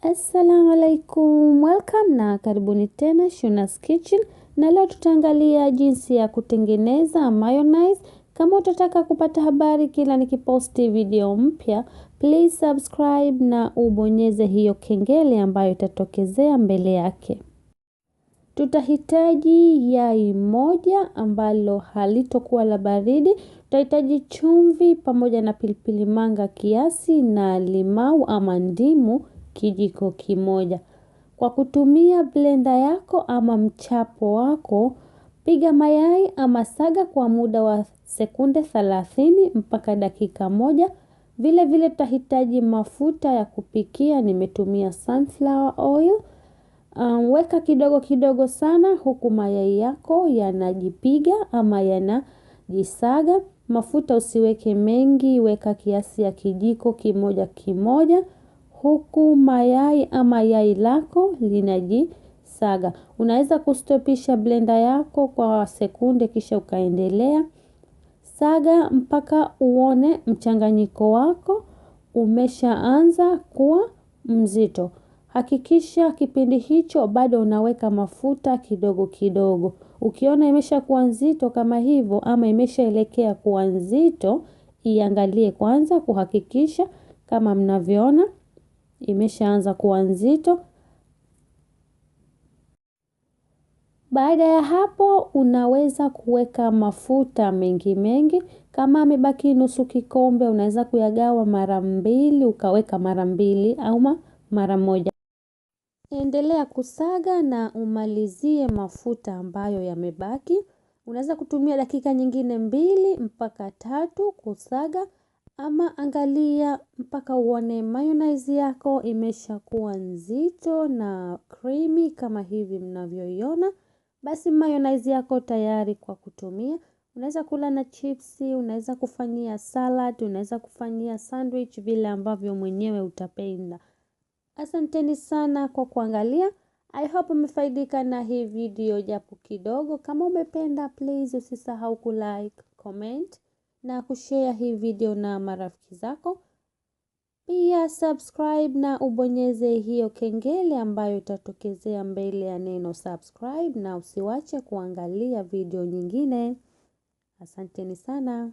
Assalamu alaikum, welcome na karibuni tena Shuna's Kitchen, na leo tutaangalia jinsi ya kutengeneza mayonnaise. Kama utataka kupata habari kila nikiposti video mpya, please subscribe na ubonyeze hiyo kengele ambayo itatokezea mbele yake. Tutahitaji yai moja ambalo halitokuwa la baridi. Tutahitaji chumvi pamoja na pilipili manga kiasi na limau ama ndimu kijiko kimoja. Kwa kutumia blender yako ama mchapo wako, piga mayai ama saga kwa muda wa sekunde 30 mpaka dakika moja. Vile vile tutahitaji mafuta ya kupikia, nimetumia sunflower oil. Weka kidogo kidogo sana huku mayai yako yanajipiga ama yanajisaga. Mafuta usiweke mengi, weka kiasi ya kijiko kimoja kimoja huku mayai ama yai lako linajisaga. Unaweza kustopisha blender yako kwa sekunde kisha ukaendelea. Saga mpaka uone mchanganyiko wako umeshaanza kuwa mzito. Hakikisha kipindi hicho bado unaweka mafuta kidogo kidogo. Ukiona imesha kuwa nzito kama hivyo ama imeshaelekea kuwa nzito, iangalie kwanza kuhakikisha kama mnavyoona imeshaanza kuwa nzito. Baada ya hapo unaweza kuweka mafuta mengi. Kama amebaki nusu kikombe unaweza kuyagawa mara 2, ukaweka mara 2 au mara 1. Endelea kusaga na umalizie mafuta ambayo yamebaki. Unaweza kutumia dakika nyingine 2 mpaka 3 kusaga, ama angalia mpaka uone mayonnaise yako imeshakuwa nzito na creamy kama hivi mnavyoiona. Basi mayonnaise yako tayari kwa kutumia. Unaweza kula na chipsi, unaweza kufanyia salad, unaweza kufanyia sandwich, vile ambavyo mwenyewe utapenda. Asanteni sana kwa kuangalia. I hope umefaidika na hii video japo kidogo. Kama umependa, please usisahau kulike, comment na kushare hii video na marafiki zako. Pia subscribe na ubonyeze hiyo kengele ambayo itatokezea mbele ya neno subscribe, na usiwache kuangalia video nyingine. Asanteni sana.